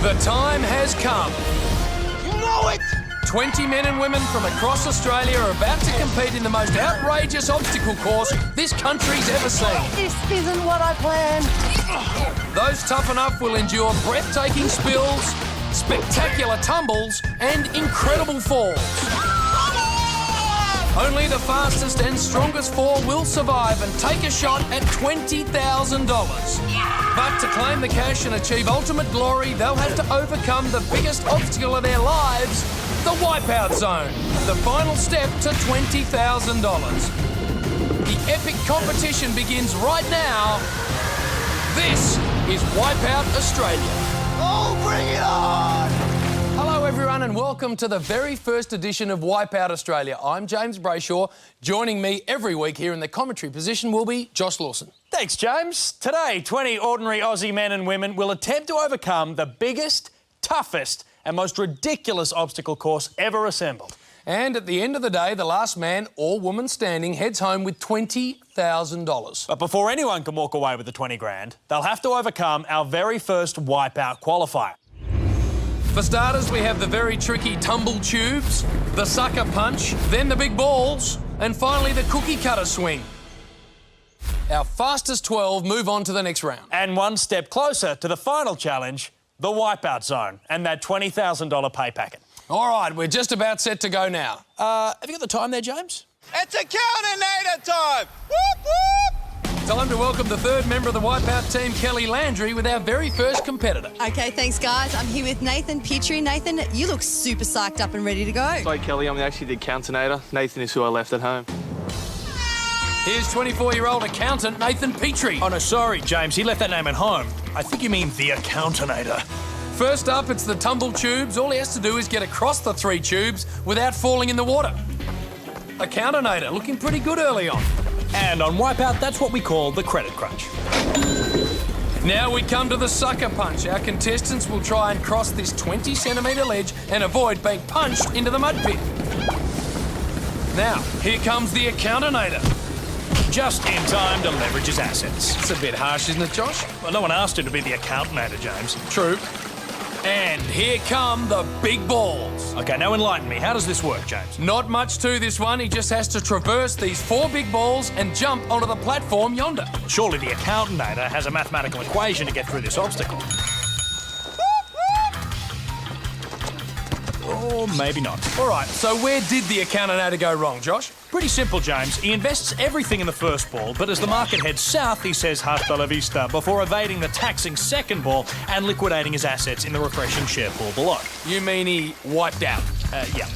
The time has come. You know it! 20 men and women from across Australia are about to compete in the most outrageous obstacle course this country's ever seen. This isn't what I planned. Those tough enough will endure breathtaking spills, spectacular tumbles, and incredible falls. Only the fastest and strongest four will survive and take a shot at $20,000. But to claim the cash and achieve ultimate glory, they'll have to overcome the biggest obstacle of their lives, the Wipeout Zone, the final step to $20,000. The epic competition begins right now. This is Wipeout Australia. Oh, bring it on! Hello everyone and welcome to the very first edition of Wipeout Australia. I'm James Brayshaw. Joining me every week here in the commentary position will be Josh Lawson. Thanks, James. Today, 20 ordinary Aussie men and women will attempt to overcome the biggest, toughest and most ridiculous obstacle course ever assembled. And at the end of the day, the last man or woman standing heads home with $20,000. But before anyone can walk away with the 20 grand, they'll have to overcome our very first Wipeout qualifier. For starters, we have the very tricky tumble tubes, the sucker punch, then the big balls, and finally the cookie cutter swing. Our fastest 12 move on to the next round. And one step closer to the final challenge, the Wipeout Zone, and that $20,000 pay packet. All right, we're just about set to go now. Have you got the time there, James? It's a counter-nator time! Whoop, whoop! Time to welcome the third member of the Wipeout team, Kelly Landry, with our very first competitor. Okay, thanks, guys. I'm here with Nathan Petrie. Nathan, you look super psyched up and ready to go. Sorry, Kelly, I'm actually the counter-nator. Nathan is who I left at home. Here's 24-year-old accountant Nathan Petrie. Oh, no, sorry, James. He left that name at home. I think you mean the accountinator. First up, it's the tumble tubes. All he has to do is get across the 3 tubes without falling in the water. Accountinator, looking pretty good early on. And on Wipeout, that's what we call the credit crunch. Now we come to the sucker punch. Our contestants will try and cross this 20-centimetre ledge and avoid being punched into the mud pit. Now, here comes the accountinator. Just in time to leverage his assets. It's a bit harsh, isn't it, Josh? Well, no one asked him to be the accountinator, James. True. And here come the big balls. OK, now enlighten me. How does this work, James? Not much to this one. He just has to traverse these 4 big balls and jump onto the platform yonder. Surely the accountinator has a mathematical equation to get through this obstacle. Or maybe not. All right, so where did the accountinator go wrong, Josh? Pretty simple, James. He invests everything in the first ball, but as the market heads south, he says hasta la vista before evading the taxing second ball and liquidating his assets in the refreshing share pool below. You mean he wiped out? Yeah.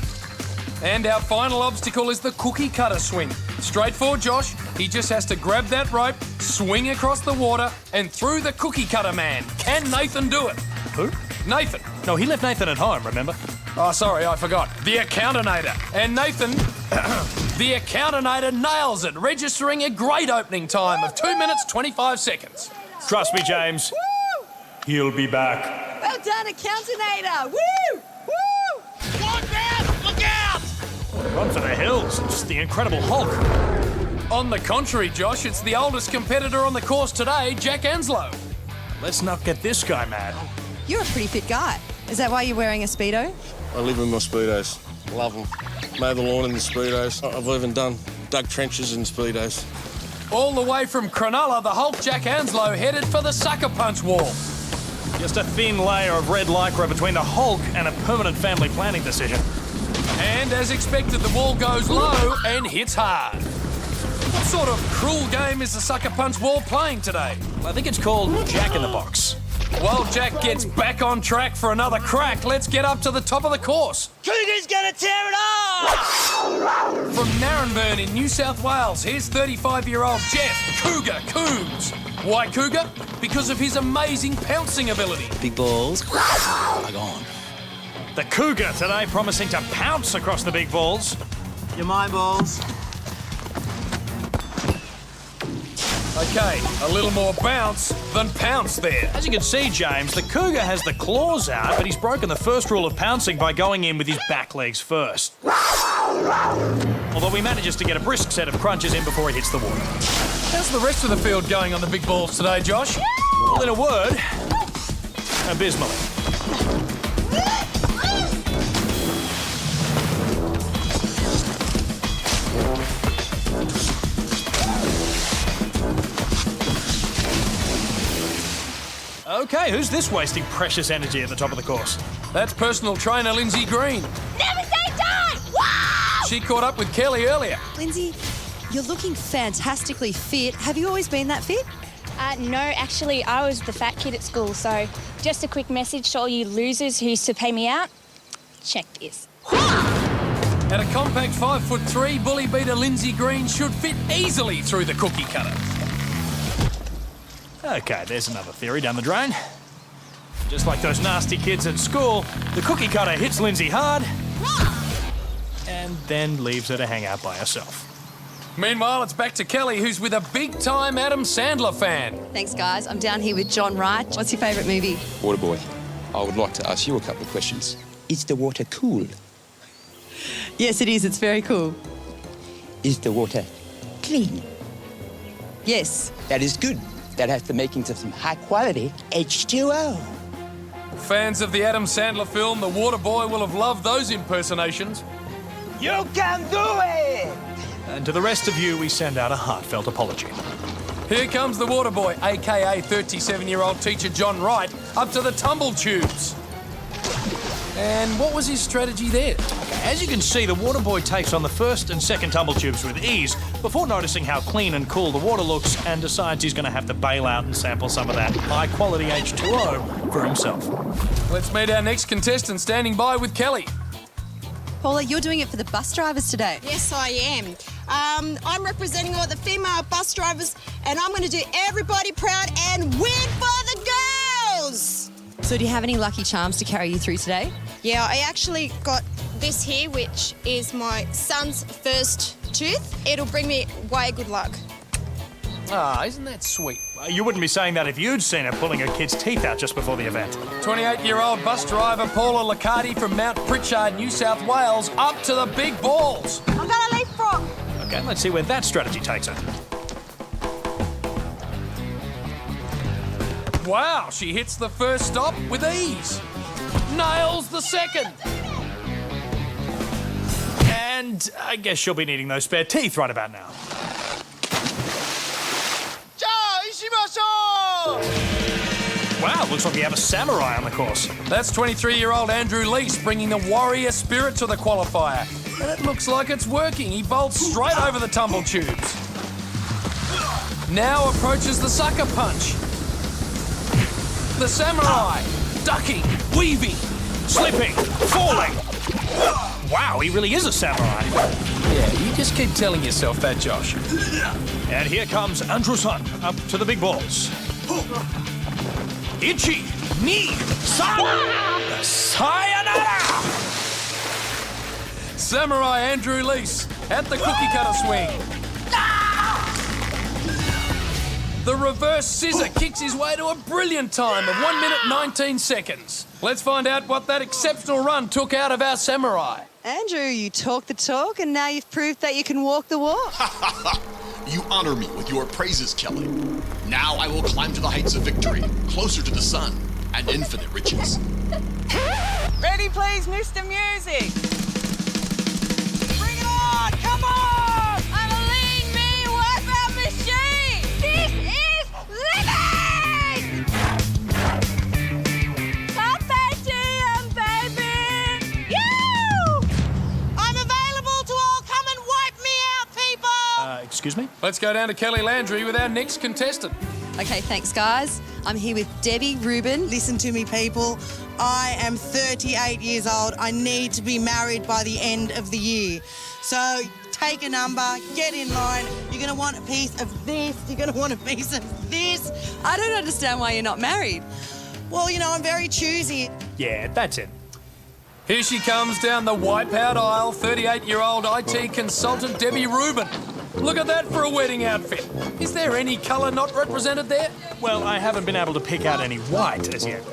And our final obstacle is the cookie cutter swing. Straightforward, Josh. He just has to grab that rope, swing across the water, and through the cookie cutter man. Can Nathan do it? Who? Nathan. No, he left Nathan at home, remember? Oh, sorry, I forgot. The accountinator. And Nathan, the accountinator nails it, registering a great opening time of 2 minutes, 25 seconds. Trust me, James. Woo! He'll be back. Well done, accountinator. Woo! Woo! Look out! Look out! Run for the hills. It's the Incredible Hulk. On the contrary, Josh, it's the oldest competitor on the course today, Jack Anslow. Let's not get this guy mad. You're a pretty fit guy. Is that why you're wearing a Speedo? I live in my Speedos. Love them. Mow the lawn in the Speedos. I've even dug trenches in Speedos. All the way from Cronulla, the Hulk Jack Anslow headed for the sucker punch wall. Just a thin layer of red lycra between the Hulk and a permanent family planning decision. And as expected, the wall goes low and hits hard. What sort of cruel game is the sucker punch wall playing today? I think it's called Jack in the Box. While Jack gets back on track for another crack, let's get up to the top of the course. Cougar's gonna tear it off! From Narrenburn in New South Wales, here's 35-year-old Jeff Cougar Coombs. Why Cougar? Because of his amazing pouncing ability. Big balls are gone. The Cougar today promising to pounce across the big balls. You're my balls. Okay, a little more bounce than pounce there. As you can see, James, the Cougar has the claws out, but he's broken the first rule of pouncing by going in with his back legs first. Although he manages to get a brisk set of crunches in before he hits the water. How's the rest of the field going on the big balls today, Josh? Well, in a word, abysmally. OK, who's this wasting precious energy at the top of the course? That's personal trainer Lindsay Green. Never say die! Wow! She caught up with Kelly earlier. Lindsay, you're looking fantastically fit. Have you always been that fit? No, actually, I was the fat kid at school, so just a quick message to all you losers who used to pay me out. Check this. At a compact 5'3", bully beater Lindsay Green should fit easily through the cookie cutter. OK, there's another theory down the drain. Just like those nasty kids at school, the cookie cutter hits Lindsay hard and then leaves her to hang out by herself. Meanwhile, it's back to Kelly, who's with a big-time Adam Sandler fan. Thanks, guys. I'm down here with John Wright. What's your favourite movie? Waterboy, I would like to ask you a couple of questions. Is the water cool? Yes, it is. It's very cool. Is the water clean? Yes. That is good. That has the makings of some high-quality H2O. Fans of the Adam Sandler film The Waterboy will have loved those impersonations. You can do it! And to the rest of you, we send out a heartfelt apology. Here comes the Waterboy, a.k.a. 37-year-old teacher John Wright, up to the tumble tubes. And what was his strategy there? As you can see, the Waterboy takes on the first and second tumble tubes with ease before noticing how clean and cool the water looks and decides he's going to have to bail out and sample some of that high-quality H2O for himself. Let's meet our next contestant standing by with Kelly. Paula, you're doing it for the bus drivers today. Yes, I am. I'm representing all the female bus drivers, and I'm going to do everybody proud and win for the girls! So do you have any lucky charms to carry you through today? Yeah, I actually got this here, which is my son's first tooth. It'll bring me way good luck. Ah, isn't that sweet? You wouldn't be saying that if you'd seen her pulling her kid's teeth out just before the event. 28-year-old bus driver Paula Liccardi from Mount Pritchard, New South Wales, up to the big balls. I'm going to leapfrog. OK, let's see where that strategy takes her. Wow, she hits the first stop with ease. Nails the second. And I guess she'll be needing those spare teeth right about now. Wow, looks like we have a samurai on the course. That's 23-year-old Andrew Leese bringing the warrior spirit to the qualifier. And it looks like it's working. He bolts straight over the tumble tubes. Now approaches the sucker punch. The samurai, ducking, weaving, Slipping, falling. Wow, he really is a samurai. Yeah, you just keep telling yourself that, Josh. And here comes Andrew-san up to the big balls. Ichi, ni, san, sayonara! Samurai Andrew Leese at the cookie cutter swing. The reverse scissor kicks his way to a brilliant time of 1 minute 19 seconds. Let's find out what that exceptional run took out of our samurai. Andrew, you talk the talk and now you've proved that you can walk the walk. You honor me with your praises, Kelly. Now I will climb to the heights of victory, closer to the sun and infinite riches. Ready, please, Mr. Music. Bring it on! Come on! I'm a lean, mean wipeout machine! This is living! Carpe diem, baby! You! I'm available to all. Come and wipe me out, people! Excuse me? Let's go down to Kelly Landry with our next contestant. Okay, thanks, guys. I'm here with Debbie Rubin. Listen to me, people. I am 38 years old. I need to be married by the end of the year. So take a number, get in line. You're going to want a piece of this. You're going to want a piece of this. I don't understand why you're not married. Well, you know, I'm very choosy. Yeah, that's it. Here she comes down the Wipeout aisle, 38-year-old IT consultant Debbie Rubin. Look at that for a wedding outfit. Is there any colour not represented there? Well, I haven't been able to pick out any white as yet.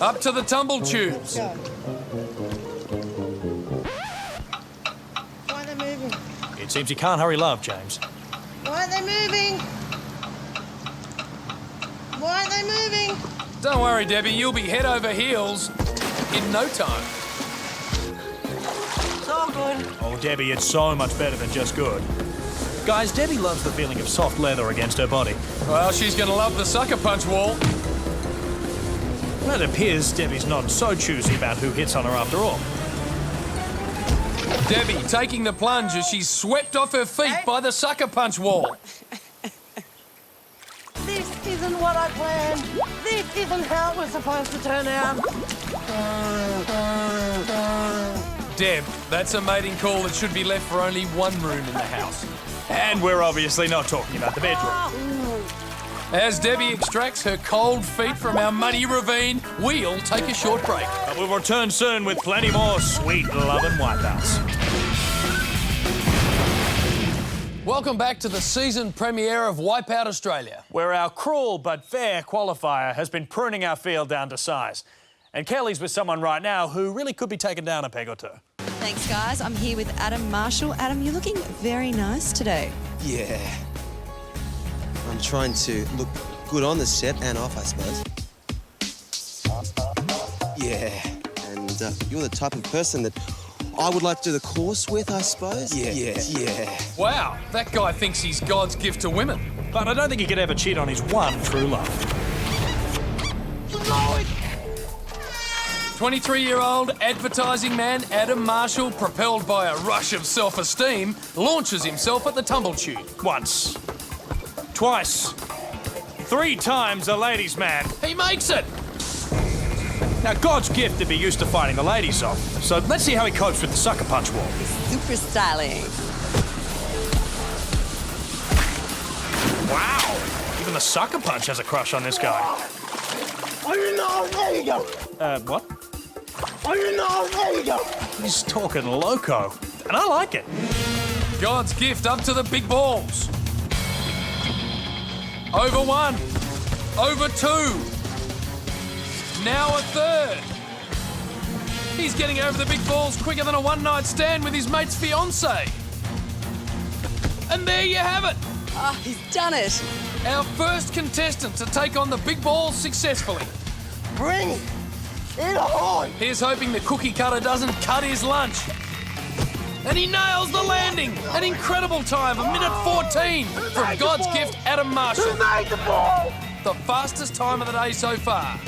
Up to the tumble tubes. Why are they moving? It seems you can't hurry love, James. Why aren't they moving? Why aren't they moving? Don't worry, Debbie, you'll be head over heels in no time. It's all good. Oh, Debbie, it's so much better than just good. Guys, Debbie loves the feeling of soft leather against her body. Well, she's going to love the sucker punch wall. Well, it appears Debbie's not so choosy about who hits on her after all. Debbie taking the plunge as she's swept off her feet by the sucker punch wall. This isn't what I planned. This isn't how it was supposed to turn out. Deb, that's a mating call that should be left for only one room in the house. And we're obviously not talking about the bedroom. As Debbie extracts her cold feet from our muddy ravine, we'll take a short break. But we'll return soon with plenty more sweet love and wipeouts. Welcome back to the season premiere of Wipeout Australia, where our cruel but fair qualifier has been pruning our field down to size. And Kelly's with someone right now who really could be taken down a peg or two. Thanks, guys. I'm here with Adam Marshall. Adam, you're looking very nice today. Yeah. I'm trying to look good on the set and off, I suppose. Yeah. And you're the type of person that I would like to do the course with, I suppose. Yeah. Wow, that guy thinks he's God's gift to women. But I don't think he could ever cheat on his one true love. 23-year-old advertising man Adam Marshall, propelled by a rush of self-esteem, launches himself at the tumble tube. Once. Twice. 3 times a ladies' man. He makes it! Now, God's gift to be used to fighting the ladies off. So let's see how he copes with the sucker punch wall. Super styling. Wow! Even the sucker punch has a crush on this guy. Oh, you know, there you go. What? Oh, you know, there you go. He's talking loco. And I like it. God's gift up to the big balls. Over 1. Over 2. Now a 3rd. He's getting over the big balls quicker than a one-night stand with his mate's fiancée. And there you have it. Oh, he's done it. Our first contestant to take on the big balls successfully. Bring it on. Here's hoping the cookie cutter doesn't cut his lunch. And he nails the landing. An incredible time, 1:14 from God's gift, Adam Marshall. Who made the ball? The fastest time of the day so far.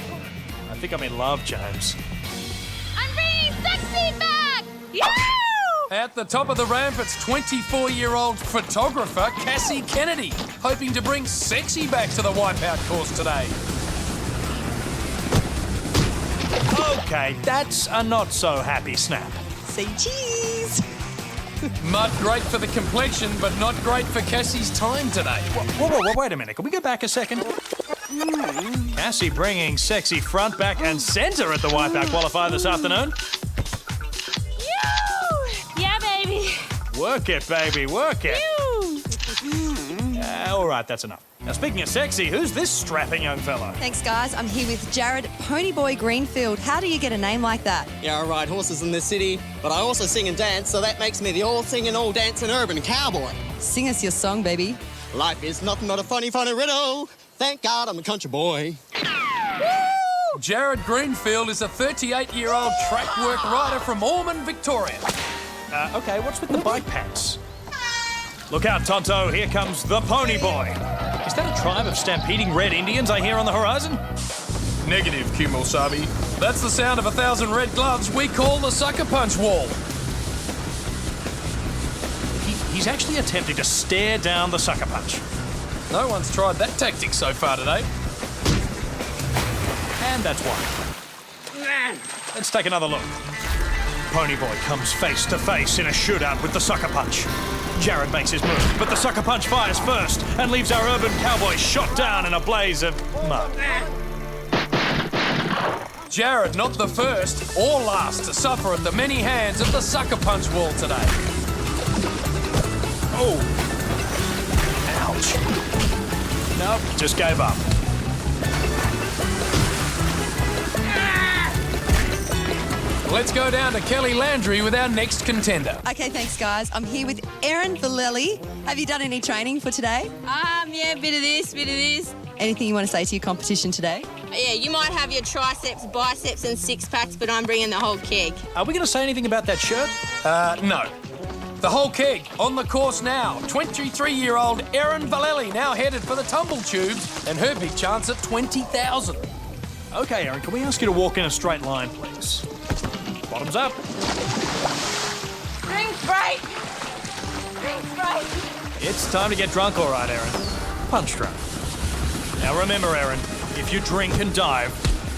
I think I'm in love, James. I'm bringing sexy back! Yeah! At the top of the ramp, it's 24-year-old photographer Cassie Kennedy, hoping to bring sexy back to the Wipeout course today. Okay, that's a not-so-happy snap. Say cheese. Mud great for the complexion, but not great for Cassie's time today. Whoa, wait a minute. Can we go back a second? Cassie bringing sexy front, back and centre at the Wipeout qualifier this afternoon. Yeah, baby. Work it, baby, work it. All right, that's enough. Now, speaking of sexy, who's this strapping young fella? Thanks, guys. I'm here with Jared Ponyboy Greenfield. How do you get a name like that? Yeah, I ride horses in this city, but I also sing and dance, so that makes me the all-singing, all-dancing urban cowboy. Sing us your song, baby. Life is nothing but a funny, funny riddle. Thank God I'm a country boy. Jared Greenfield is a 38-year-old track work rider from Ormond, Victoria. Okay, what's with the bike pants? Look out, Tonto, here comes the Pony Boy. Is that a tribe of stampeding red Indians I hear on the horizon? Negative, Kumosabi. That's the sound of 1,000 red gloves we call the sucker punch wall. He's actually attempting to stare down the sucker punch. No one's tried that tactic so far today. And that's one. Let's take another look. Ponyboy comes face to face in a shootout with the sucker punch. Jared makes his move, but the sucker punch fires first and leaves our urban cowboy shot down in a blaze of mud. Jared not the first or last to suffer at the many hands of the sucker punch wall today. Oh. Ouch. Nope, just gave up. Let's go down to Kelly Landry with our next contender. Okay, thanks, guys. I'm here with Erin Valelli. Have you done any training for today? Yeah, bit of this, bit of this. Anything you want to say to your competition today? Yeah, you might have your triceps, biceps and six-packs, but I'm bringing the whole keg. Are we going to say anything about that shirt? No. The whole keg on the course now. 23-year-old Erin Valelli now headed for the tumble tubes and her big chance at 20,000. OK, Erin, can we ask you to walk in a straight line, please? Bottoms up. Drink straight. Drink straight. It's time to get drunk, all right, Erin. Punch drunk. Now remember, Erin, if you drink and dive,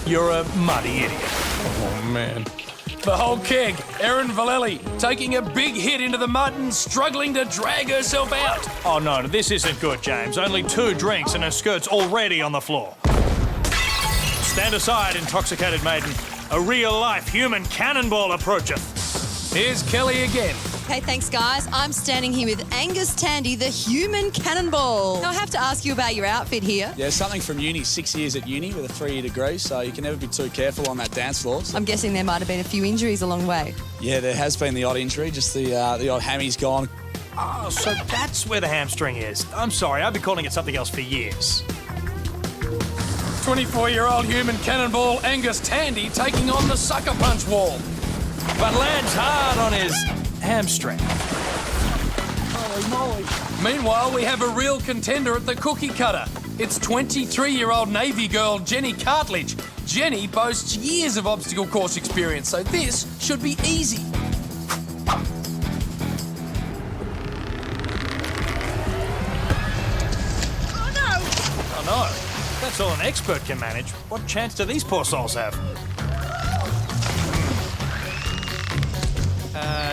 you're a muddy idiot. Oh, man. The whole keg, Erin Vallely, taking a big hit into the mud and struggling to drag herself out. Oh, no, this isn't good, James. Only 2 drinks and her skirt's already on the floor. Stand aside, intoxicated maiden. A real-life human cannonball approacheth. Here's Kelly again. Okay, thanks, guys. I'm standing here with Angus Tandy, the human cannonball. Now, I have to ask you about your outfit here. Yeah, something from uni. 6 years at uni with a 3-year degree, so you can never be too careful on that dance floor. So. I'm guessing there might have been a few injuries along the way. Yeah, there has been the odd injury, just the odd hammy's gone. Oh, so that's where the hamstring is. I'm sorry, I've been calling it something else for years. 24-year-old human cannonball Angus Tandy taking on the sucker punch wall. But lands hard on his hamstring. Holy moly. Meanwhile, we have a real contender at the cookie cutter. It's 23-year-old Navy girl Jenny Cartledge. Jenny boasts years of obstacle course experience, so this should be easy. Oh no, that's all an expert can manage. What chance do these poor souls have?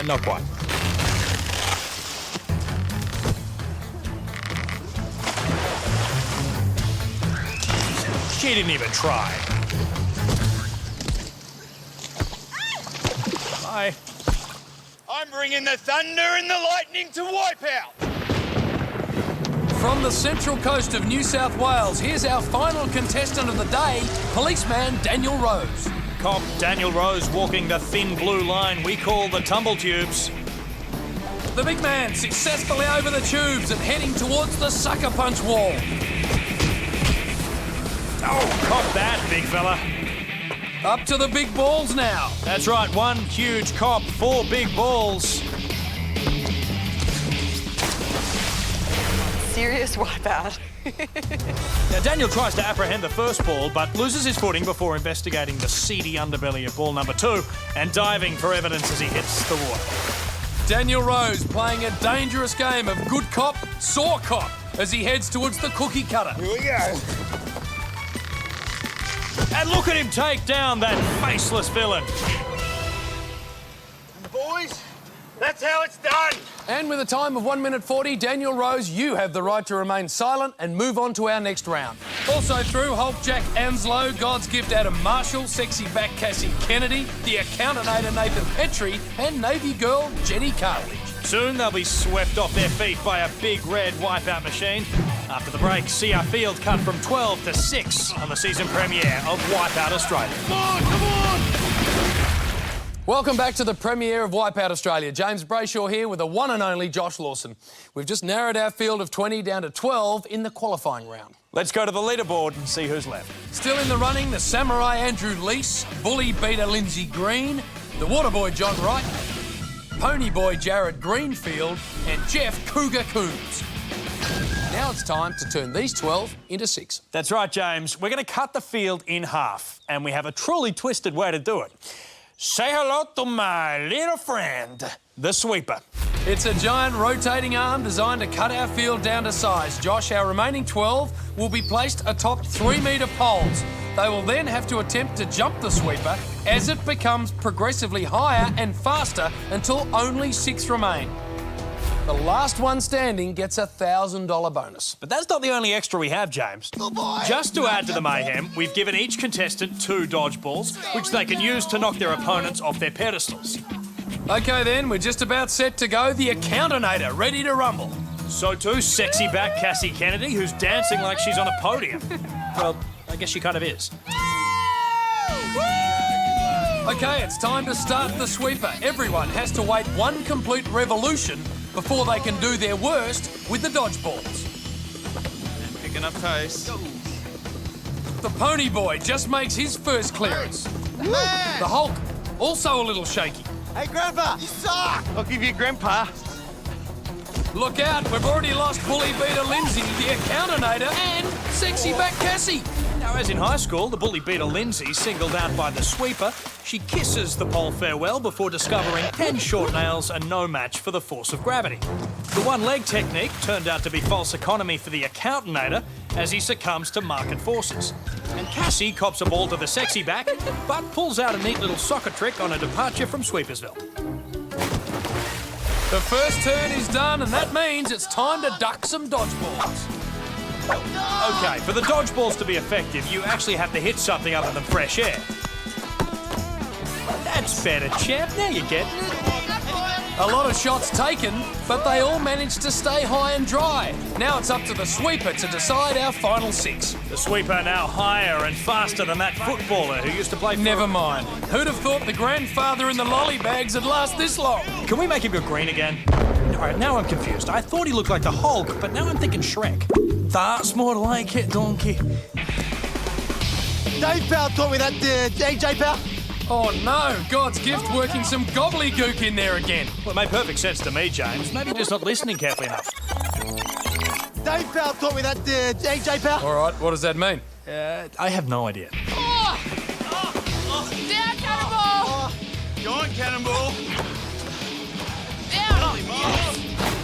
Not quite. She didn't even try. Bye. I'm bringing the thunder and the lightning to Wipeout. From the central coast of New South Wales, here's our final contestant of the day, policeman Daniel Rose. Cop Daniel Rose walking the thin blue line we call the tumble tubes. The big man successfully over the tubes and heading towards the sucker punch wall. Oh, cop that, big fella. Up to the big balls now. That's right, 1 huge cop, 4 big balls. Serious wipeout. Now, Daniel tries to apprehend the first ball, but loses his footing before investigating the seedy underbelly of ball number 2 and diving for evidence as he hits the water. Daniel Rose playing a dangerous game of good cop, sore cop as he heads towards the cookie cutter. Here we go. And look at him take down that faceless villain. Boys, that's how it's done. And with a time of 1 minute 40, Daniel Rose, you have the right to remain silent and move on to our next round. Also through Hulk Jack Anslow, God's gift Adam Marshall, sexy back Cassie Kennedy, the accountinator Nathan Petrie, and Navy girl Jenny Cartledge. Soon they'll be swept off their feet by a big red wipeout machine. After the break, see our field cut from 12 to 6 on the season premiere of Wipeout Australia. Come on, come on. Welcome back to the premiere of Wipeout Australia. James Brayshaw here with the one and only Josh Lawson. We've just narrowed our field of 20 down to 12 in the qualifying round. Let's go to the leaderboard and see who's left. Still in the running, the Samurai Andrew Leese, Bully Beater Lindsay Green, the Waterboy John Wright, Pony Boy Jared Greenfield, and Jeff Cougar Coombs. Now it's time to turn these 12 into 6. That's right, James. We're going to cut the field in half, and we have a truly twisted way to do it. Say hello to my little friend, the sweeper. It's a giant rotating arm designed to cut our field down to size. Josh, our remaining 12 will be placed atop 3-metre poles. They will then have to attempt to jump the sweeper as it becomes progressively higher and faster until only 6 remain. The last one standing gets a $1,000 bonus. But that's not the only extra we have, James. Just to add to the mayhem, we've given each contestant 2 dodgeballs, which they can use to knock their opponents off their pedestals. OK then, we're just about set to go. The accountinator, ready to rumble. So too, sexy back Cassie Kennedy, who's dancing like she's on a podium. Well, I guess she kind of is. OK, it's time to start the sweeper. Everyone has to wait 1 complete revolution before they can do their worst with the dodgeballs. Picking up pace. The Pony Boy just makes his first clearance. The Hulk, also a little shaky. Hey, Grandpa, you suck. I'll give you Grandpa. Look out, we've already lost Bully Beater Lindsay, the Accountinator, and Sexy Back Cassie. Now, as in high school, the bully beater Lindsay, singled out by the sweeper, she kisses the pole farewell before discovering 10 short nails are no match for the force of gravity. The one-leg technique turned out to be false economy for the Accountinator as he succumbs to market forces. And Cassie cops a ball to the sexy back, but pulls out a neat little soccer trick on a departure from Sweepersville. The first turn is done, and that means it's time to duck some dodgeballs. OK, for the dodgeballs to be effective, you actually have to hit something other than fresh air. That's better, champ. Now you're getting it. A lot of shots taken, but they all managed to stay high and dry. Now it's up to the sweeper to decide our final 6. The sweeper now higher and faster than that footballer who used to play... Never mind. Who'd have thought the grandfather in the lolly bags would last this long? Can we make him go green again? All right, now I'm confused. I thought he looked like the Hulk, but now I'm thinking Shrek. That's more like it, donkey. Dave Powell taught me that, AJ Powell. Oh no, God's gift working some gobbledygook in there again. Well, it made perfect sense to me, James. Maybe you're just not listening carefully enough. Dave Powell taught me that, AJ Powell. All right, what does that mean? I have no idea. Down, Cannonball! Go on, Cannonball. Down!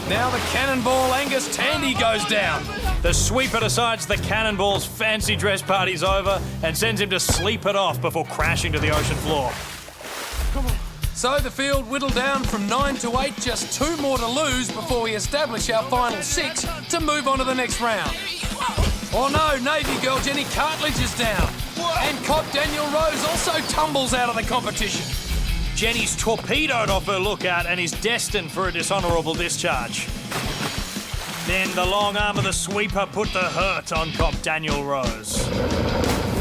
Now the Cannonball Angus Tandy goes down. The sweeper decides the Cannonball's fancy dress party's over and sends him to sleep it off before crashing to the ocean floor. Come on. So the field whittled down from 9 to 8, just 2 more to lose before we establish our final 6 to move on to the next round. Oh no, Navy girl Jenny Cartledge is down. And cop Daniel Rose also tumbles out of the competition. Jenny's torpedoed off her lookout and is destined for a dishonourable discharge. Then the long arm of the sweeper put the hurt on cop Daniel Rose.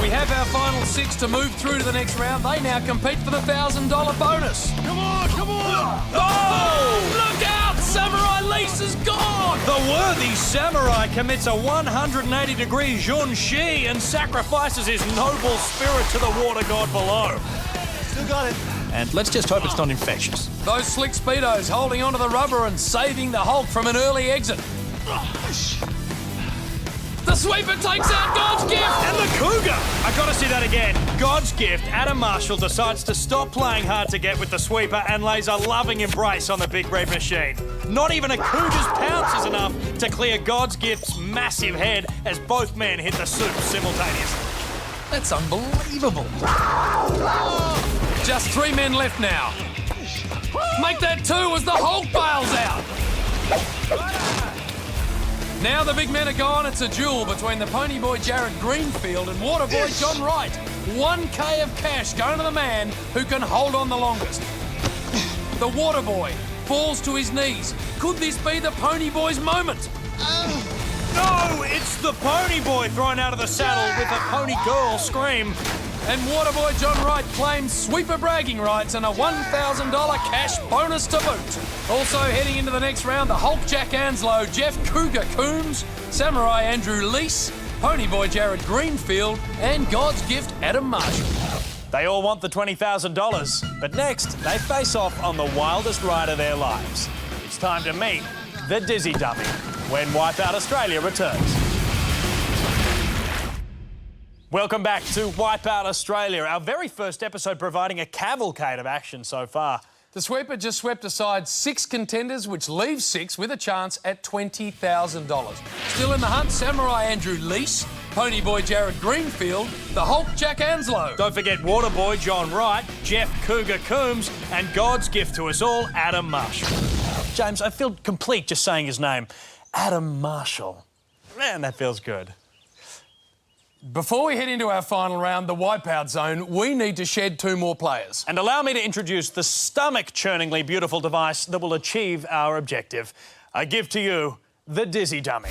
We have our final 6 to move through to the next round. They now compete for the $1,000 bonus. Come on, come on! Oh! Look out! Samurai Lise is gone! The worthy samurai commits a 180-degree Junshi and sacrifices his noble spirit to the water god below. Still got it. And let's just hope it's not infectious. Those slick speedos holding onto the rubber and saving the Hulk from an early exit. The sweeper takes out God's gift! And the cougar! I gotta see that again. God's gift, Adam Marshall, decides to stop playing hard to get with the sweeper and lays a loving embrace on the big red machine. Not even a cougar's pounce is enough to clear God's gift's massive head as both men hit the soup simultaneously. That's unbelievable. Just 3 men left now. Make that 2 as the Hulk bails out. Now the big men are gone. It's a duel between the pony boy Jared Greenfield and waterboy John Wright. 1K of cash going to the man who can hold on the longest. The waterboy falls to his knees. Could this be the pony boy's moment? No, it's the pony boy thrown out of the saddle with a pony girl scream. And waterboy John Wright claims sweeper bragging rights and a $1,000 cash bonus to boot. Also heading into the next round, the Hulk Jack Anslow, Jeff Cougar Coombs, Samurai Andrew Lease, Ponyboy Jared Greenfield, and God's gift Adam Marshall. They all want the $20,000, but next they face off on the wildest ride of their lives. It's time to meet the Dizzy Dummy when Wipeout Australia returns. Welcome back to Wipeout Australia, our very first episode providing a cavalcade of action so far. The sweeper just swept aside 6 contenders, which leaves 6 with a chance at $20,000. Still in the hunt, Samurai Andrew Lease, Ponyboy Jared Greenfield, the Hulk Jack Anslow. Don't forget Waterboy John Wright, Jeff Cougar Coombs, and God's gift to us all, Adam Marshall. James, I feel complete just saying his name. Adam Marshall. Man, that feels good. Before we head into our final round, the Wipeout Zone, we need to shed 2 more players. And allow me to introduce the stomach-churningly beautiful device that will achieve our objective. I give to you the Dizzy Dummy.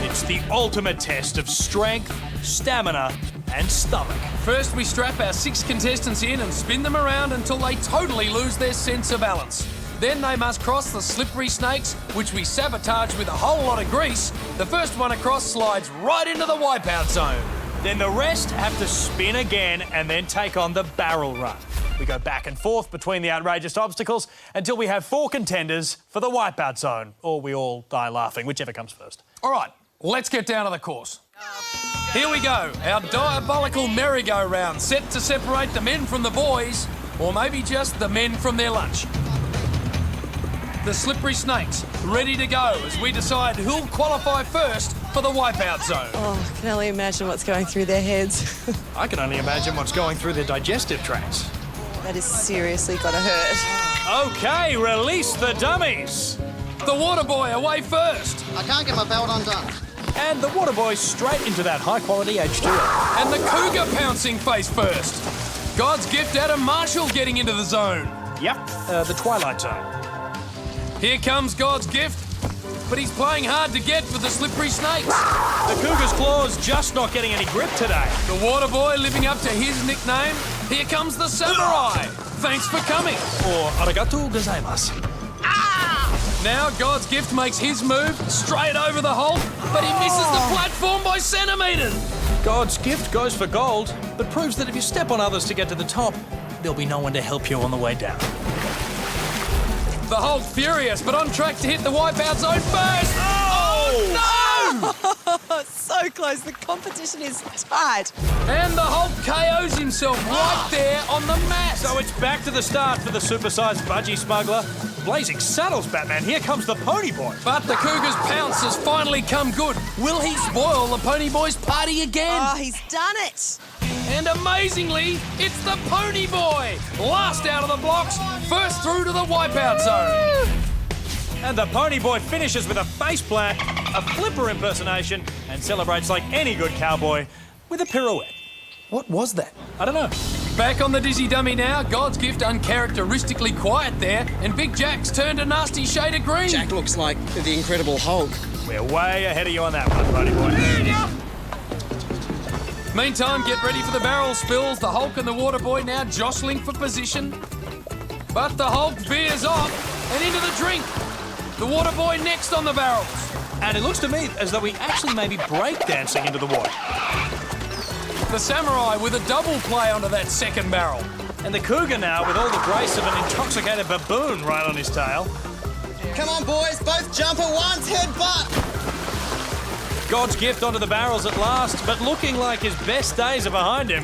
It's the ultimate test of strength, stamina, and stomach. First, we strap our 6 contestants in and spin them around until they totally lose their sense of balance. Then they must cross the slippery snakes, which we sabotage with a whole lot of grease. The first one across slides right into the Wipeout Zone. Then the rest have to spin again and then take on the barrel run. We go back and forth between the outrageous obstacles until we have 4 contenders for the Wipeout Zone, or we all die laughing, whichever comes first. All right, let's get down to the course. Here we go, our diabolical merry-go-round, set to separate the men from the boys, or maybe just the men from their lunch. The slippery snakes, ready to go as we decide who'll qualify first for the Wipeout Zone. Oh, I can only imagine what's going through their heads. I can only imagine what's going through their digestive tracts. That is seriously gotta hurt. OK, release the dummies. The water boy away first. I can't get my belt undone. And the water boy straight into that high-quality H2O. And the cougar pouncing face first. God's gift Adam Marshall getting into the zone. Yep, the Twilight Zone. Here comes God's gift, but he's playing hard to get with the slippery snakes. The cougar's claws just not getting any grip today. The water boy living up to his nickname. Here comes the samurai. Thanks for coming. Or arigatou gozaimasu. Now God's gift makes his move straight over the hole, but he misses the platform by centimetres. God's gift goes for gold, but proves that if you step on others to get to the top, there'll be no one to help you on the way down. The Hulk furious, but on track to hit the Wipeout Zone first. Oh, no! So close. The competition is tight. And the Hulk KOs himself right there on the mat. So it's back to the start for the supersized budgie smuggler. Blazing saddles, Batman. Here comes the Pony Boy. But the cougar's pounce has finally come good. Will he spoil the Pony Boy's party again? Oh, he's done it. And amazingly, it's the Pony Boy. Last out of the blocks, first through to the Wipeout Zone. And the Pony Boy finishes with a face plant, a flipper impersonation, and celebrates like any good cowboy with a pirouette. What was that? I don't know. Back on the dizzy dummy now, God's gift uncharacteristically quiet there, and Big Jack's turned a nasty shade of green. Jack looks like the Incredible Hulk. We're way ahead of you on that one, Pony Boy. Meantime, get ready for the barrel spills. The Hulk and the water boy now jostling for position. But the Hulk veers off and into the drink. The water boy next on the barrels. And it looks to me as though we actually may be breakdancing into the water. The samurai with a double play onto that second barrel. And the cougar now with all the grace of an intoxicated baboon right on his tail. Come on, boys, both jump at once, headbutt. God's gift onto the barrels at last, but looking like his best days are behind him.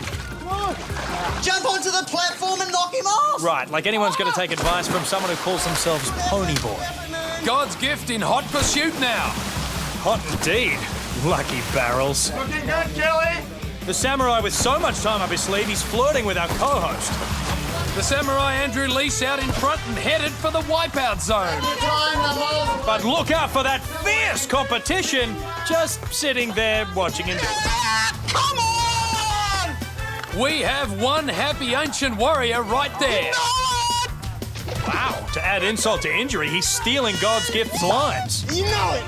Jump onto the platform and knock him off. Right, like anyone's going to take advice from someone who calls themselves Pony Boy. God's gift in hot pursuit now. Hot indeed. Lucky barrels. Looking good, Kelly. The samurai with so much time up his sleeve, he's flirting with our co-host. The samurai Andrew Lease out in front and headed for the Wipeout Zone. But look out for that fierce competition, just sitting there watching him do it. Come on! We have one happy ancient warrior right there. Wow, to add insult to injury, he's stealing God's gift's lines. You know it.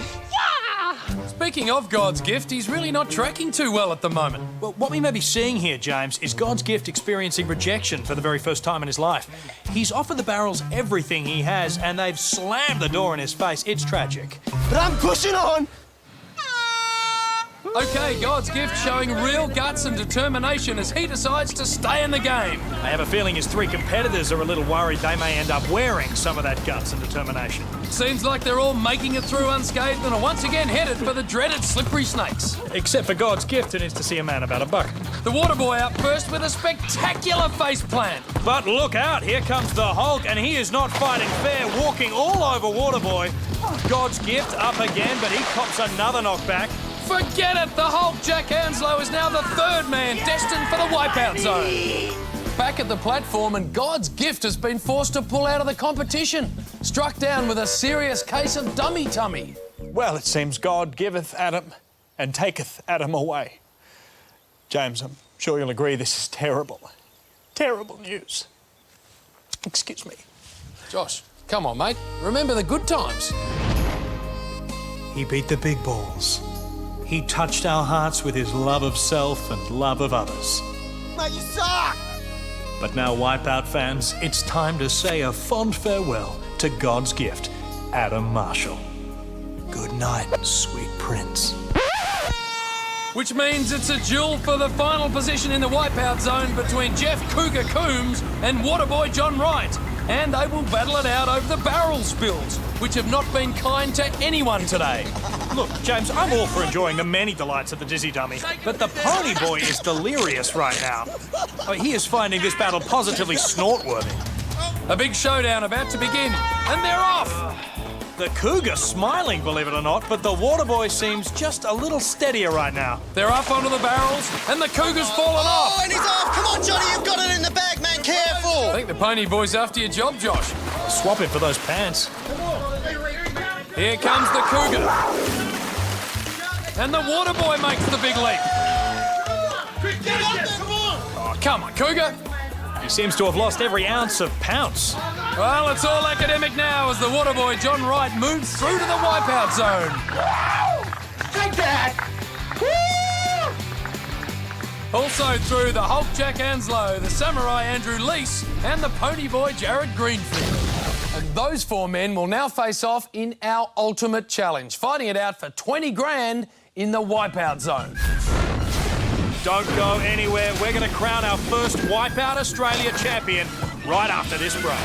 Speaking of God's gift, he's really not tracking too well at the moment. Well, what we may be seeing here, James, is God's gift experiencing rejection for the very first time in his life. He's offered the barrels everything he has, and they've slammed the door in his face. It's tragic. But I'm pushing on. Okay, God's gift showing real guts and determination as he decides to stay in the game. I have a feeling his 3 competitors are a little worried they may end up wearing some of that guts and determination. Seems like they're all making it through unscathed and are once again headed for the dreaded slippery snakes. Except for God's gift, it is to see a man about a buck. The water boy out first with a spectacular face plant. But look out, here comes the Hulk, and he is not fighting fair, walking all over Waterboy. God's gift up again, but he cops another knockback. Forget it! The Hulk, Jack Hanslow, is now the third man destined for the Wipeout Zone. Back at the platform, and God's gift has been forced to pull out of the competition. Struck down with a serious case of dummy tummy. Well, it seems God giveth Adam and taketh Adam away. James, I'm sure you'll agree this is terrible. Terrible news. Excuse me. Josh, come on, mate. Remember the good times. He beat the big balls. He touched our hearts with his love of self and love of others. Mate, you suck! But now, Wipeout fans, it's time to say a fond farewell to God's gift, Adam Marshall. Good night, sweet prince. which means it's a duel for the final position in the wipeout zone between Jeff Cougar Coombs and Waterboy John Wright. And they will battle it out over the barrel spills, which have not been kind to anyone today. Look, James, I'm all for enjoying the many delights of the Dizzy Dummy, but the Pony Boy is delirious right now. He is finding this battle positively snort-worthy. A big showdown about to begin, and they're off! The Cougar smiling, believe it or not, but the Waterboy seems just a little steadier right now. They're up onto the barrels, and the Cougar's fallen off! Oh, and he's off! Come on, Johnny, you've got it in the bag, man, careful! I think the Pony Boy's after your job, Josh. Swap him for those pants. Here comes the Cougar. And the Waterboy makes the big leap. Oh, come on, Cougar. He seems to have lost every ounce of pounce. Well, it's all academic now as the Waterboy John Wright moves through to the wipeout zone. Take that! Also through the Hulk Jack Anslow, the Samurai Andrew Leese, and the Pony Boy Jared Greenfield. And those four men will now face off in our ultimate challenge, fighting it out for 20 grand in the wipeout zone. Don't go anywhere. We're going to crown our first Wipeout Australia champion right after this break.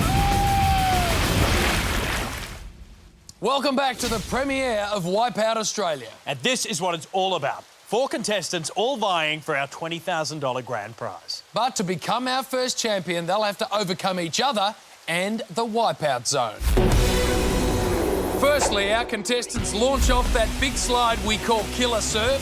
Welcome back to the premiere of Wipeout Australia. And this is what it's all about. 4 contestants all vying for our $20,000 grand prize. But to become our first champion, they'll have to overcome each other and the wipeout zone. Firstly, our contestants launch off that big slide we call Killer Surf,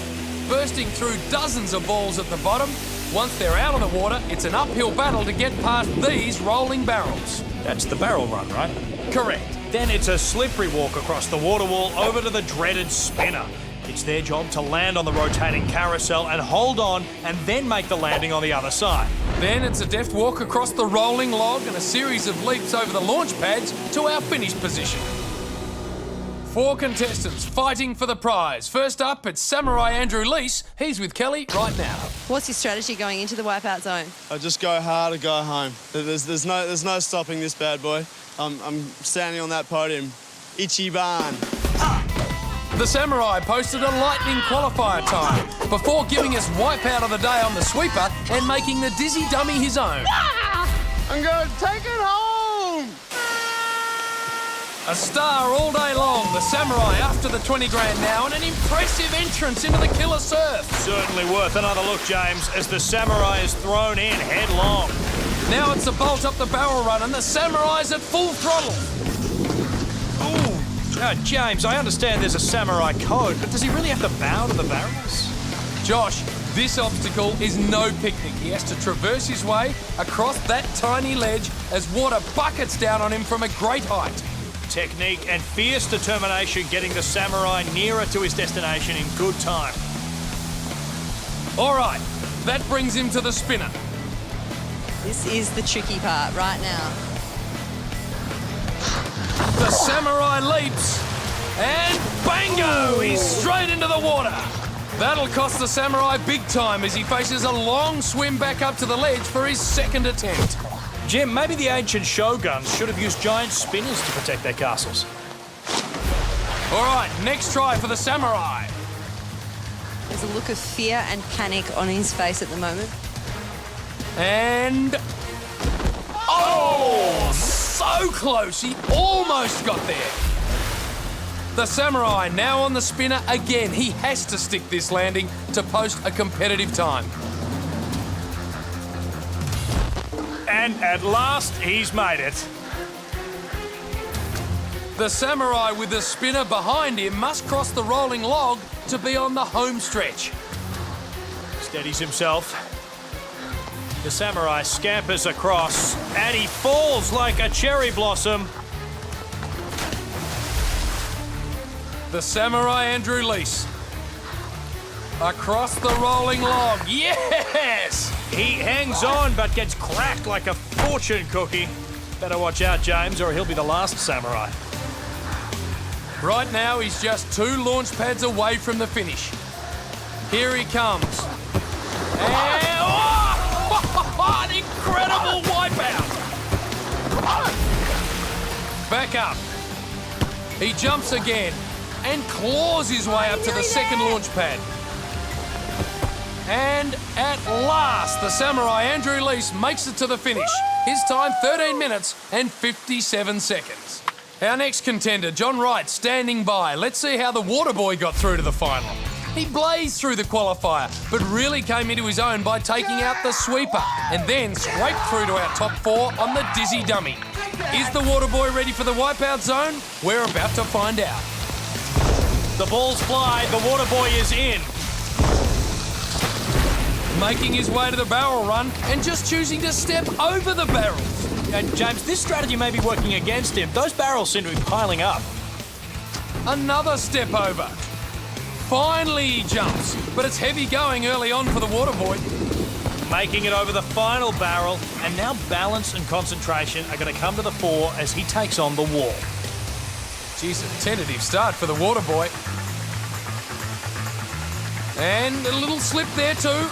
bursting through dozens of balls at the bottom. Once they're out of the water, it's an uphill battle to get past these rolling barrels. That's the barrel run, right? Correct. Then it's a slippery walk across the water wall over to the dreaded spinner. It's their job to land on the rotating carousel and hold on and then make the landing on the other side. Then it's a deft walk across the rolling log and a series of leaps over the launch pads to our finish position. 4 contestants fighting for the prize. First up, it's Samurai Andrew Leese. He's with Kelly right now. What's your strategy going into the wipeout zone? I just go hard or go home. There's no stopping this bad boy. I'm standing on that podium. Ichiban. The Samurai posted a lightning qualifier time before giving us wipeout of the day on the sweeper and making the Dizzy Dummy his own. I'm going to take it home! A star all day long, the Samurai after the 20 grand now and an impressive entrance into the Killer Surf. Certainly worth another look, James, as the Samurai is thrown in headlong. Now it's a bolt up the barrel run and the Samurai's at full throttle. Ooh. James, I understand there's a Samurai code, but does he really have to bow to the barrels? Josh, this obstacle is no picnic. He has to traverse his way across that tiny ledge as water buckets down on him from a great height. Technique and fierce determination getting the Samurai nearer to his destination in good time. All right, that brings him to the spinner. This is the tricky part right now. The Samurai leaps, and bango! He's straight into the water. That'll cost the Samurai big time as he faces a long swim back up to the ledge for his second attempt. Jim, maybe the ancient shoguns should have used giant spinners to protect their castles. All right, next try for the Samurai. There's a look of fear and panic on his face at the moment. And... oh, so close. He almost got there. The Samurai now on the spinner again. He has to stick this landing to post a competitive time. And at last, he's made it. The Samurai with the spinner behind him must cross the rolling log to be on the home stretch. Steadies himself. The Samurai scampers across, and he falls like a cherry blossom. The Samurai Andrew Leese. Across the rolling log. Yes! He hangs on, but gets cracked like a fortune cookie. Better watch out, James, or he'll be the last Samurai. Right now, he's just 2 launch pads away from the finish. Here he comes. And... oh! An incredible wipeout! Back up. He jumps again and claws his way up to the second launch pad. And at last, the samurai Andrew Leese makes it to the finish. His time, 13 minutes and 57 seconds. Our next contender, John Wright, standing by. Let's see how the water boy got through to the final. He blazed through the qualifier, but really came into his own by taking out the sweeper and then scraped through to our top 4 on the dizzy dummy. Is the water boy ready for the wipeout zone? We're about to find out. The balls fly, the water boy is in. Making his way to the barrel run and just choosing to step over the barrels. And James, this strategy may be working against him. Those barrels seem to be piling up. Another step over. Finally he jumps, but it's heavy going early on for the water boy. Making it over the final barrel, and now balance and concentration are going to come to the fore as he takes on the wall. Geez, a tentative start for the water boy. And a little slip there too.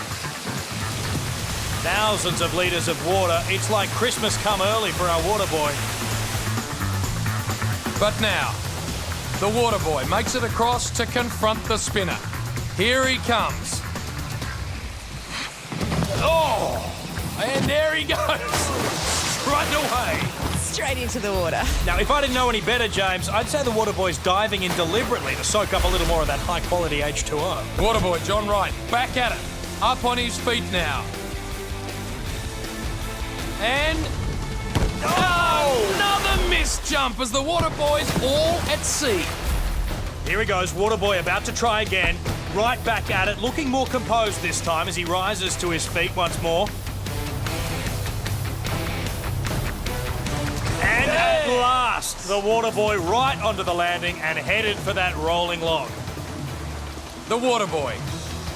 Thousands of litres of water. It's like Christmas come early for our water boy. But now, the water boy makes it across to confront the spinner. Here he comes. Oh! And there he goes. Straight away. Straight into the water. Now, if I didn't know any better, James, I'd say the water boy's diving in deliberately to soak up a little more of that high-quality H2O. Water boy John Wright, back at it. Up on his feet now. And... oh! Another missed jump as the water boy's all at sea. Here he goes, water boy about to try again. Right back at it, looking more composed this time as he rises to his feet once more. And at last, the water boy right onto the landing and headed for that rolling log. The water boy,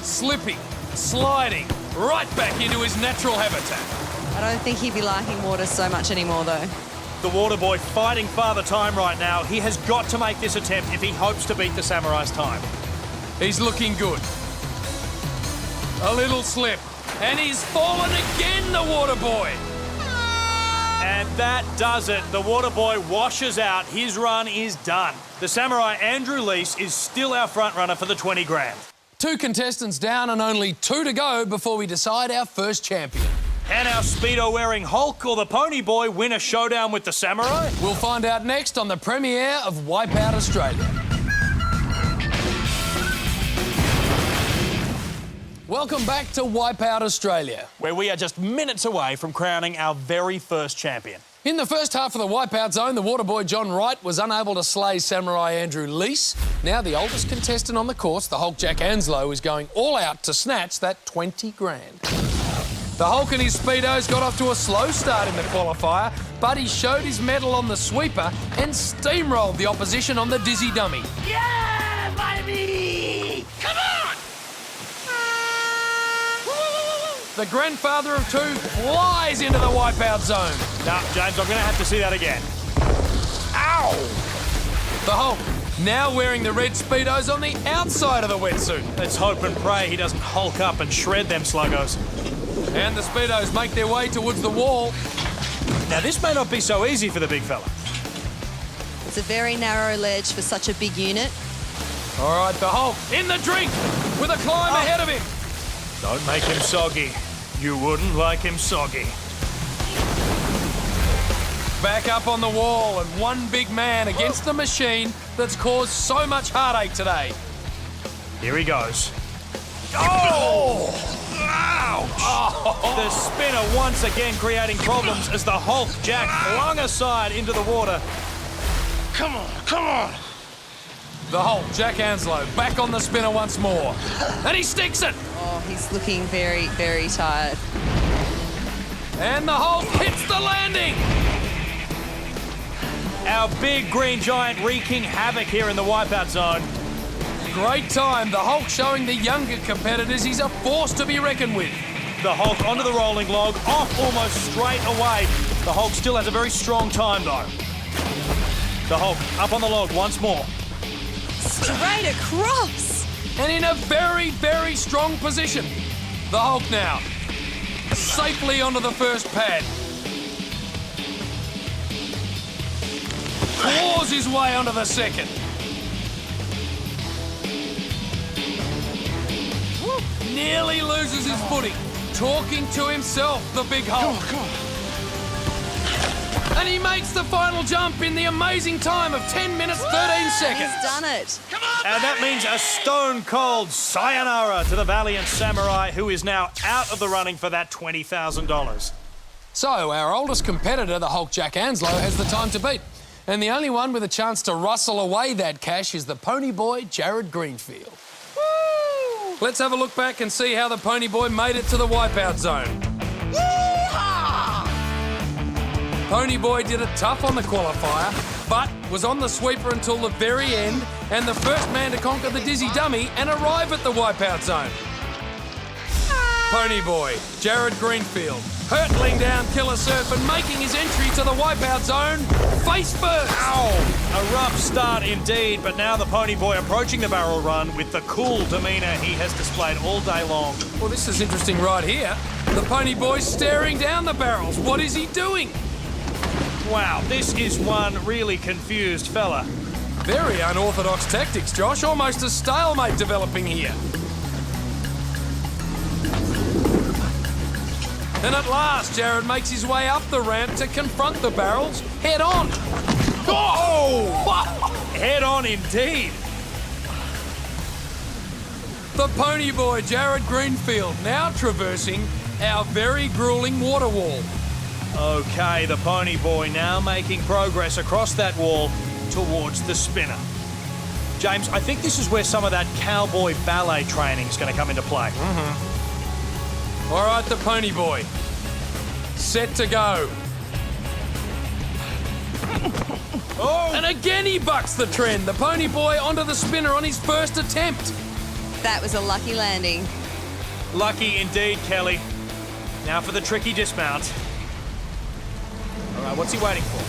slipping, sliding, right back into his natural habitat. I don't think he'd be liking water so much anymore, though. The water boy fighting Father Time right now. He has got to make this attempt if he hopes to beat the samurai's time. He's looking good. A little slip, and he's fallen again, the water boy. And that does it. The water boy washes out. His run is done. The samurai Andrew Leese is still our front runner for the 20 grand. 2 contestants down and only 2 to go before we decide our first champion. Can our Speedo-wearing Hulk or the Pony Boy win a showdown with the samurai? We'll find out next on the premiere of Wipeout Australia. Welcome back to Wipeout Australia, where we are just minutes away from crowning our very first champion. In the first half of the Wipeout zone, the water boy John Wright was unable to slay samurai Andrew Leese. Now the oldest contestant on the course, the Hulk Jack Anslow, is going all out to snatch that 20 grand. The Hulk and his Speedos got off to a slow start in the qualifier, but he showed his mettle on the sweeper and steamrolled the opposition on the dizzy dummy. Yeah, baby! Come on! The grandfather of 2 flies into the Wipeout zone. No, James, I'm going to have to see that again. Ow! The Hulk, now wearing the red Speedos on the outside of the wetsuit. Let's hope and pray he doesn't hulk up and shred them sluggos. And the Speedos make their way towards the wall. Now, this may not be so easy for the big fella. It's a very narrow ledge for such a big unit. All right, the Hulk in the drink with a climb ahead of him. Don't make him soggy. You wouldn't like him soggy. Back up on the wall and one big man against the machine that's caused so much heartache today. Here he goes. Oh! Ouch! Oh. The spinner once again creating problems as the Hulk Jack flung aside into the water. Come on, come on! The Hulk, Jack Anslow, back on the spinner once more. And he sticks it! Oh, he's looking very, very tired. And the Hulk hits the landing! Our big green giant wreaking havoc here in the Wipeout zone. Great time, the Hulk showing the younger competitors he's a force to be reckoned with. The Hulk onto the rolling log, off almost straight away. The Hulk still has a very strong time though. The Hulk up on the log once more. Straight across! And in a very, very strong position. The Hulk now, safely onto the first pad. Claws his way onto the second. nearly loses his footing, talking to himself, the big hole. Come on. And he makes the final jump in the amazing time of 10 minutes, 13 seconds. He's done it. And that means a stone-cold sayonara to the valiant samurai, who is now out of the running for that $20,000. So, our oldest competitor, the Hulk Jack Anslow, has the time to beat. And the only one with a chance to rustle away that cash is the pony boy, Jared Greenfield. Woo! Let's have a look back and see how the pony boy made it to the wipeout zone. Yeehaw! Pony boy did it tough on the qualifier, but was on the sweeper until the very end, and the first man to conquer the dizzy dummy and arrive at the wipeout zone. Pony boy, Jared Greenfield, hurtling down Killer Surf and making his entry to the wipeout zone face first. Ow! A rough start indeed, but now the pony boy approaching the barrel run with the cool demeanour he has displayed all day long. Well, this is interesting right here. The pony boy staring down the barrels. What is he doing? Wow, this is one really confused fella. Very unorthodox tactics, Josh. Almost a stalemate developing here. And at last, Jared makes his way up the ramp to confront the barrels head on. Oh! Head on indeed. The pony boy, Jared Greenfield, now traversing our very grueling water wall. Okay, the pony boy now making progress across that wall towards the spinner. James, I think this is where some of that cowboy ballet training is going to come into play. All right, the pony boy. Set to go. Oh! And again he bucks the trend. The pony boy onto the spinner on his first attempt. That was a lucky landing. Lucky indeed, Kelly. Now for the tricky dismount. All right, what's he waiting for?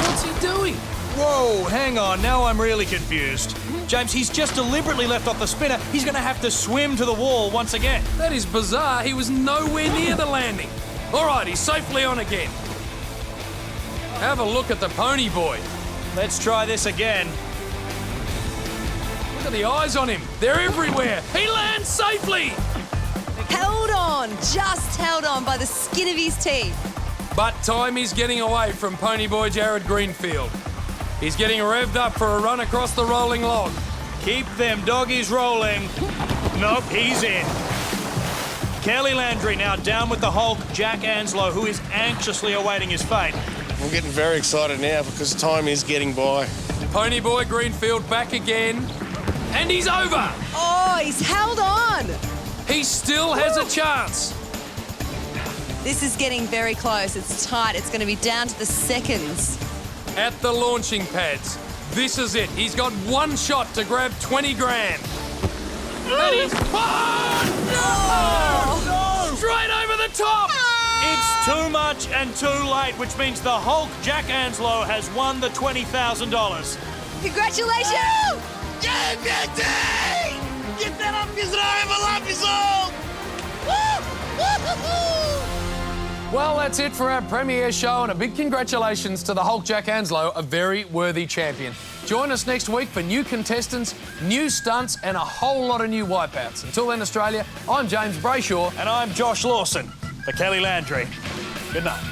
What's he doing? Whoa, hang on, now I'm really confused. James, he's just deliberately left off the spinner. He's going to have to swim to the wall once again. That is bizarre. He was nowhere near the landing. All right, he's safely on again. Have a look at the pony boy. Let's try this again. Look at the eyes on him. They're everywhere. He lands safely. Held on, just held on by the skin of his teeth. But time is getting away from pony boy Jared Greenfield. He's getting revved up for a run across the rolling log. Keep them doggies rolling. Nope, he's in. Kelly Landry now down with the Hulk, Jack Anslow, who is anxiously awaiting his fate. I'm getting very excited now because time is getting by. Pony boy Greenfield back again. And he's over. Oh, he's held on. He still has a chance. This is getting very close. It's tight. It's going to be down to the seconds. At the launching pads. This is it. He's got one shot to grab 20 grand. And he's... Oh, no! Straight over the top! It's too much and too late, which means the Hulk, Jack Anslow, has won the $20,000. Congratulations! Yeah, Betty! Get that up his arm, I love his all! Well, that's it for our premiere show, and a big congratulations to the Hulk Jack Anslow, a very worthy champion. Join us next week for new contestants, new stunts, and a whole lot of new wipeouts. Until then, Australia, I'm James Brayshaw. And I'm Josh Lawson for Kelly Landry. Good night.